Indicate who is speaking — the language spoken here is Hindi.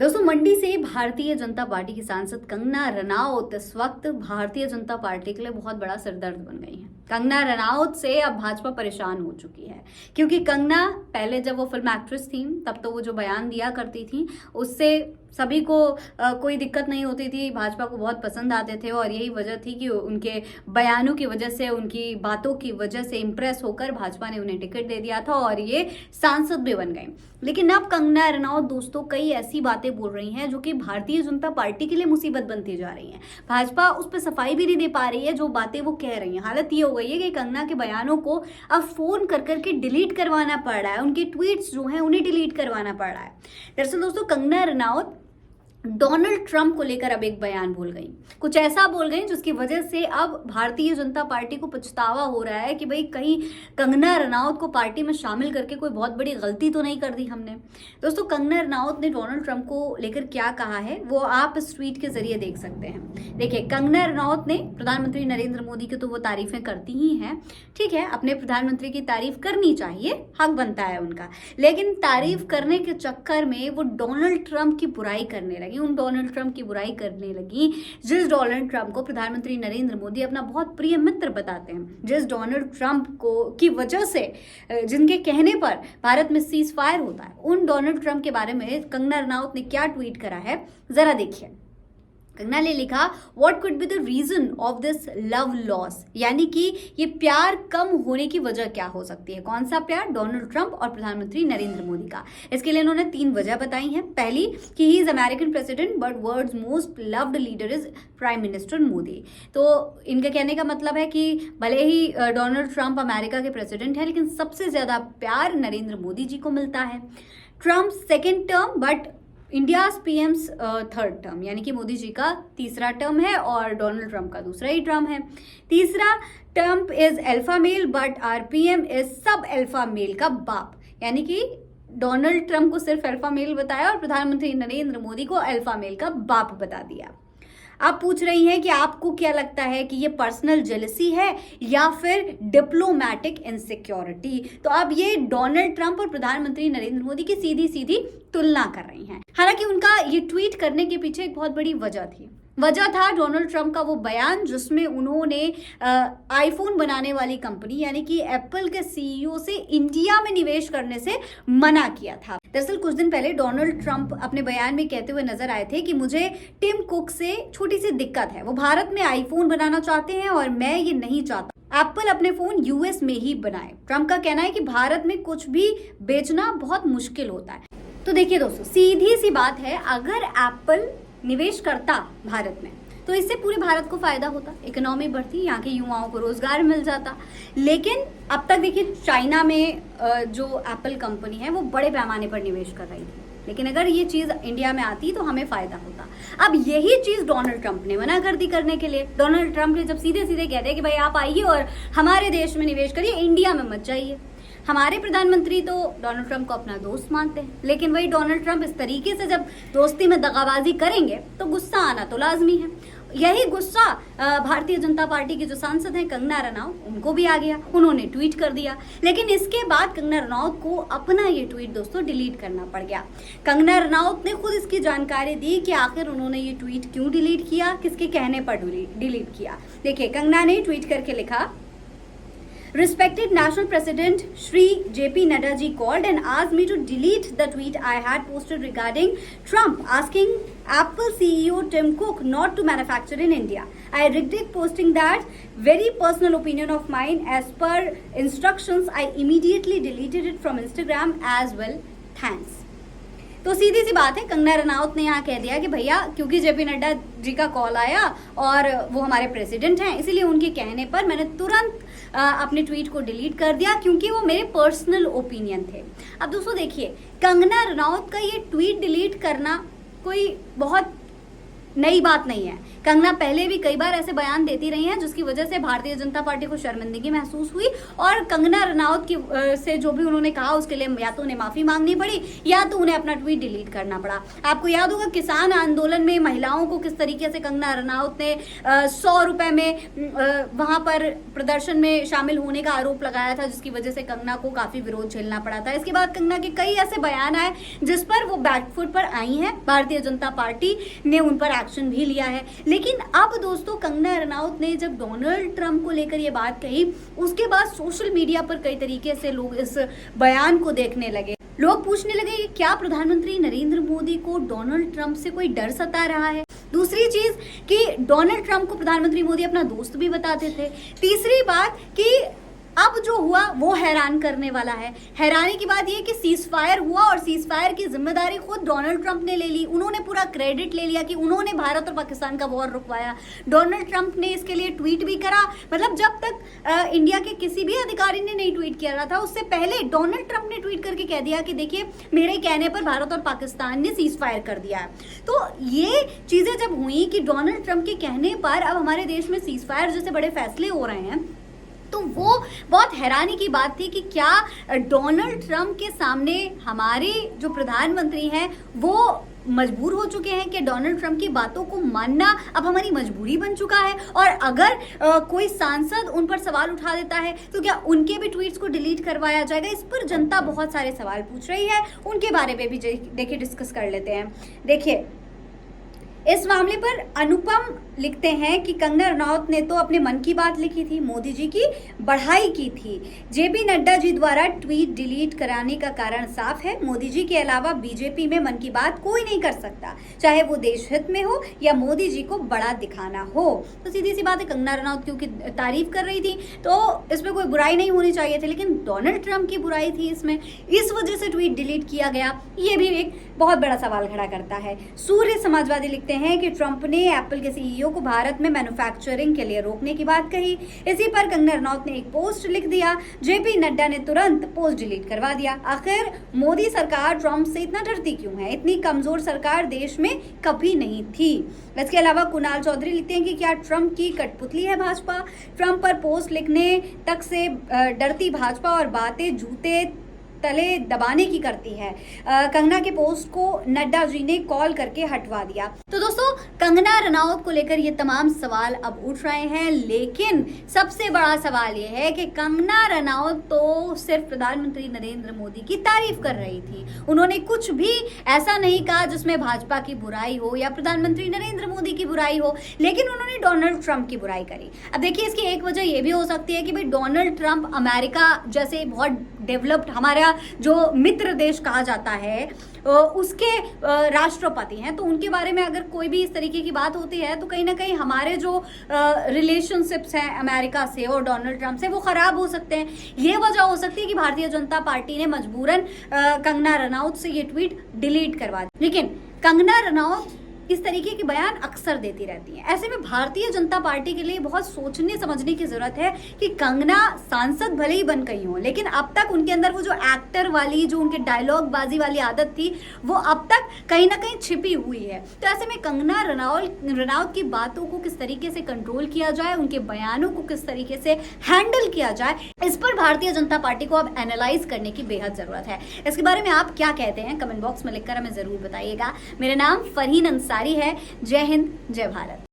Speaker 1: दोस्तों, मंडी से भारतीय जनता पार्टी की सांसद कंगना रनौत इस वक्त भारतीय जनता पार्टी के लिए बहुत बड़ा सिरदर्द बन गई हैं। कंगना रनौत से अब भाजपा परेशान हो चुकी है, क्योंकि कंगना पहले जब वो फिल्म एक्ट्रेस थी तब तो वो जो बयान दिया करती थी उससे सभी को कोई दिक्कत नहीं होती थी, भाजपा को बहुत पसंद आते थे और यही वजह थी कि उनके बयानों की वजह से, उनकी बातों की वजह से इम्प्रेस होकर भाजपा ने उन्हें टिकट दे दिया था और ये सांसद भी बन गए। लेकिन अब कंगना रनौत दोस्तों कई ऐसी बातें बोल रही हैं जो कि भारतीय जनता पार्टी के लिए मुसीबत बनती जा रही हैं। भाजपा उस पर सफाई भी नहीं दे पा रही है जो बातें वो कह रही हैं। हालत ये हो गई है कि कंगना के बयानों को अब फोन कर करके डिलीट करवाना पड़ रहा है, उनके ट्वीट्स जो हैं उन्हें डिलीट करवाना पड़ रहा है। दरअसल दोस्तों, कंगना रनौत डोनाल्ड ट्रंप को लेकर अब एक बयान बोल गई, कुछ ऐसा बोल गई जिसकी वजह से अब भारतीय जनता पार्टी को पछतावा हो रहा है कि भाई कहीं कंगना रनौत को पार्टी में शामिल करके कोई बहुत बड़ी गलती तो नहीं कर दी हमने। दोस्तों, कंगना रनौत ने डोनाल्ड ट्रंप को लेकर क्या कहा है वो आप इस ट्वीट के जरिए देख सकते हैं। देखिए, कंगना रनौत ने प्रधानमंत्री नरेंद्र मोदी की तो वो तारीफें करती ही हैं, ठीक है, अपने प्रधानमंत्री की तारीफ करनी चाहिए, हक बनता है उनका, लेकिन तारीफ करने के चक्कर में वो डोनाल्ड ट्रंप की बुराई करने लगी, उन डोनाल्ड ट्रंप की बुराई करने लगी जिस डोनाल्ड ट्रंप को प्रधानमंत्री नरेंद्र मोदी अपना बहुत प्रिय मित्र बताते हैं, जिस डोनाल्ड ट्रंप को की वजह से, जिनके कहने पर भारत में सीज फायर होता है, उन डोनाल्ड ट्रंप के बारे में कंगना रनौत ने क्या ट्वीट करा है जरा देखिए। कंगना ने लिखा, what could be the reason of this love loss, यानी कि ये प्यार कम होने की वजह क्या हो सकती है। कौन सा प्यार? डोनाल्ड ट्रंप और प्रधानमंत्री नरेंद्र मोदी का। इसके लिए इन्होंने 3 वजह बताई हैं। पहली कि he is American president but world's most loved leader is prime minister Modi. तो इनके कहने का मतलब है कि भले ही डोनाल्ड ट्रंप अमेरिका के प्रेसिडेंट है, लेकिन सबसे ज्यादा प्यार नरेंद्र मोदी जी को मिलता है। Trump second term but India's PM's third term, यानी कि मोदी जी का तीसरा टर्म है और डोनाल्ड ट्रंप का दूसरा ही टर्म है। तीसरा, Trump is alpha male but our PM is सब अल्फा मेल का बाप, यानी कि डोनाल्ड ट्रंप को सिर्फ अल्फा मेल बताया और प्रधानमंत्री नरेंद्र मोदी को अल्फा मेल का बाप बता दिया। आप पूछ रही हैं कि आपको क्या लगता है कि ये पर्सनल जेलसी है या फिर डिप्लोमैटिक इनसिक्योरिटी। तो अब ये डोनाल्ड ट्रंप और प्रधानमंत्री नरेंद्र मोदी की सीधी सीधी तुलना कर रही हैं। हालांकि उनका ये ट्वीट करने के पीछे एक बहुत बड़ी वजह थी। वजह था डोनाल्ड ट्रंप का वो बयान जिसमें उन्होंने आईफोन बनाने वाली कंपनी यानी कि एप्पल के सीईओ से इंडिया में निवेश करने से मना किया था। दरअसल कुछ दिन पहले डोनाल्ड ट्रंप अपने बयान में कहते हुए नजर आए थे कि मुझे टिम कुक से छोटी सी दिक्कत है, वो भारत में आईफोन बनाना चाहते हैं और मैं ये नहीं चाहता, एप्पल अपने फोन यूएस में ही बनाए। ट्रंप का कहना है कि भारत में कुछ भी बेचना बहुत मुश्किल होता है। तो देखिए दोस्तों, सीधी सी बात है, अगर एप्पल निवेश करता भारत में तो इससे पूरे भारत को फायदा होता, इकोनॉमी बढ़ती, यहाँ के युवाओं को रोजगार मिल जाता। लेकिन अब तक देखिए, चाइना में जो एप्पल कंपनी है वो बड़े पैमाने पर निवेश कर रही थी, लेकिन अगर ये चीज इंडिया में आती तो हमें फायदा होता। अब यही चीज डोनाल्ड ट्रंप ने मना कर दी करने के लिए। डोनाल्ड ट्रंप ने जब सीधे सीधे कह दिया कि भाई आप आइए और हमारे देश में निवेश करिए, इंडिया में मत जाइए। हमारे प्रधानमंत्री तो डोनाल्ड ट्रंप को अपना दोस्त मानते हैं, लेकिन वही डोनाल्ड ट्रंप इस तरीके से जब दोस्ती में दगाबाजी करेंगे तो गुस्सा आना तो लाजमी है। यही गुस्सा भारतीय जनता पार्टी के जो सांसद हैं कंगना रनौत, उनको भी आ गया, उन्होंने ट्वीट कर दिया। लेकिन इसके बाद कंगना रनौत को अपना ये ट्वीट दोस्तों डिलीट करना पड़ गया। कंगना रनौत ने खुद इसकी जानकारी दी कि आखिर उन्होंने ये ट्वीट क्यों डिलीट किया, किसके कहने पर डिलीट किया। देखिए, कंगना ने ट्वीट करके लिखा, Respected National President Shri JP Nadda ji called and asked me to delete the tweet I had posted regarding Trump asking Apple CEO Tim Cook not to manufacture in India. I regret posting that very personal opinion of mine. As per instructions, I immediately deleted it from Instagram as well. Thanks. तो सीधी सी बात है, कंगना रनौत ने यहाँ कह दिया कि भैया क्योंकि जेपी नड्डा जी का कॉल आया और वो हमारे प्रेसिडेंट हैं, इसीलिए उनके कहने पर मैंने तुरंत अपने ट्वीट को डिलीट कर दिया क्योंकि वो मेरे पर्सनल ओपिनियन थे। अब दोस्तों देखिए, कंगना रनौत का ये ट्वीट डिलीट करना कोई बहुत नई बात नहीं है। कंगना पहले भी कई बार ऐसे बयान देती रही हैं जिसकी वजह से भारतीय जनता पार्टी को शर्मिंदगी महसूस हुई और कंगना रनौत की से जो भी उन्होंने कहा उसके लिए या तो उन्हें माफी मांगनी पड़ी या तो उन्हें अपना ट्वीट डिलीट करना पड़ा। आपको याद होगा किसान आंदोलन में महिलाओं को किस तरीके से कंगना रनौत ने 100 रुपए में वहां पर प्रदर्शन में शामिल होने का आरोप लगाया था, जिसकी वजह से कंगना को काफी विरोध झेलना पड़ा था। इसके बाद कंगना के कई ऐसे बयान आए जिस पर वो बैकफुट पर आई हैं। भारतीय जनता पार्टी ने उन पर एक्शन भी लिया है। लेकिन अब दोस्तों कंगना रनौत ने जब डोनाल्ड ट्रंप को लेकर ये बात कही उसके बाद सोशल मीडिया पर कई तरीके से लोग इस बयान को देखने लगे। लोग पूछने लगे कि क्या प्रधानमंत्री नरेंद्र मोदी को डोनाल्ड ट्रंप से कोई डर सता रहा है। दूसरी चीज कि डोनाल्ड ट्रंप को प्रधानमंत्री मोदी अपना दोस्त भी बताते थे। तीसरी बात कि अब जो हुआ वो हैरान करने वाला है। हैरानी की बात यह कि सीज फायर हुआ और सीज फायर की जिम्मेदारी खुद डोनाल्ड ट्रंप ने ले ली। उन्होंने पूरा क्रेडिट ले लिया कि उन्होंने भारत और पाकिस्तान का वॉर रुकवाया। डोनाल्ड ट्रंप ने इसके लिए ट्वीट भी करा। मतलब जब तक इंडिया के किसी भी अधिकारी ने नहीं ट्वीट किया रहा था उससे पहले डोनाल्ड ट्रंप ने ट्वीट करके कह दिया कि देखिए मेरे कहने पर भारत और पाकिस्तान ने सीज फायर कर दिया है। तो ये चीजें जब हुई कि डोनाल्ड ट्रंप के कहने पर अब हमारे देश में सीज फायर जैसे बड़े फैसले हो रहे हैं, तो वो बहुत हैरानी की बात थी कि क्या डोनाल्ड ट्रंप के सामने हमारे जो प्रधानमंत्री हैं वो मजबूर हो चुके हैं कि डोनाल्ड ट्रंप की बातों को मानना अब हमारी मजबूरी बन चुका है। और अगर कोई सांसद उन पर सवाल उठा देता है तो क्या उनके भी ट्वीट्स को डिलीट करवाया जाएगा। इस पर जनता बहुत सारे सवाल पूछ रही है, उनके बारे में भी देखिए डिस्कस कर लेते हैं। देखिए इस मामले पर अनुपम लिखते हैं कि कंगना रनौत ने तो अपने मन की बात लिखी थी, मोदी जी की बढ़ाई की थी। जेपी नड्डा जी द्वारा ट्वीट डिलीट कराने का कारण साफ है। मोदी जी के अलावा बीजेपी में मन की बात कोई नहीं कर सकता, चाहे वो देश हित में हो या मोदी जी को बड़ा दिखाना हो। तो सीधी सी बात है, कंगना रनौत क्योंकि तारीफ कर रही थी तो इसमें कोई बुराई नहीं होनी चाहिए थी, लेकिन डोनाल्ड ट्रंप की बुराई थी इसमें, इस वजह से ट्वीट डिलीट किया गया। ये भी एक बहुत बड़ा सवाल खड़ा करता है। सूर्य समाजवादी लिखते हैं कि ट्रंप ने एप्पल के सीईओ को भारत में मैन्युफैक्चरिंग के लिए रोकने की बात कही। इसी पर कंगना रनौत ने एक पोस्ट लिख दिया। जेपी नड्डा ने तुरंत पोस्ट डिलीट करवा दिया। आखिर मोदी सरकार ट्रंप से इतना डरती क्यों है? इतनी कमजोर सरकार देश में कभी नहीं थी। इसके अलावा कुणाल चौधरी लिखते हैं कि क्या ट्रंप की कठपुतली है भाजपा? ट्रंप पर पोस्ट लिखने तक से डरती भाजपा और बातें जूते तले दबाने की करती है। कंगना के पोस्ट को नड्डा जी ने कॉल करके हटवा दिया। तो दोस्तों कंगना रनौत को लेकर ये तमाम सवाल अब उठ रहे हैं, लेकिन सबसे बड़ा सवाल ये है कि कंगना रनौत तो सिर्फ प्रधानमंत्री नरेंद्र मोदी की तारीफ कर रही थी। उन्होंने कुछ भी ऐसा नहीं कहा जिसमें भाजपा की बुराई हो या प्रधानमंत्री नरेंद्र मोदी की बुराई हो, लेकिन उन्होंने डोनाल्ड ट्रंप की बुराई करी। अब देखिए इसकी एक वजह यह भी हो सकती है कि भाई डोनाल्ड ट्रंप अमेरिका जैसे बहुत डेवलप्ड हमारा जो मित्र देश कहा जाता है उसके राष्ट्रपति हैं, तो उनके बारे में अगर कोई भी इस तरीके की बात होती है तो कहीं ना कहीं हमारे जो रिलेशनशिप्स हैं अमेरिका से और डोनाल्ड ट्रंप से वो खराब हो सकते हैं। ये वजह हो सकती है कि भारतीय जनता पार्टी ने मजबूरन कंगना रनौत से ये ट्वीट डिलीट करवा दी। लेकिन कंगना रनौत इस तरीके के बयान अक्सर देती रहती हैं। ऐसे में भारतीय जनता पार्टी के लिए बहुत सोचने समझने की जरूरत है कि कंगना सांसद भले ही बन गई हो, लेकिन अब तक उनके अंदर वो जो एक्टर वाली जो उनके डायलॉग बाजी वाली आदत थी वो अब तक कहीं ना कहीं छिपी हुई है। तो ऐसे में कंगना रनौत की बातों को किस तरीके से कंट्रोल किया जाए, उनके बयानों को किस तरीके से हैंडल किया जाए, इस पर भारतीय जनता पार्टी को अब एनालाइज करने की बेहद जरूरत है। इसके बारे में आप क्या कहते हैं कमेंट बॉक्स में लिखकर हमें जरूर बताइएगा। मेरा नाम फरहीन अंसारी है। जय हिंद, जय भारत।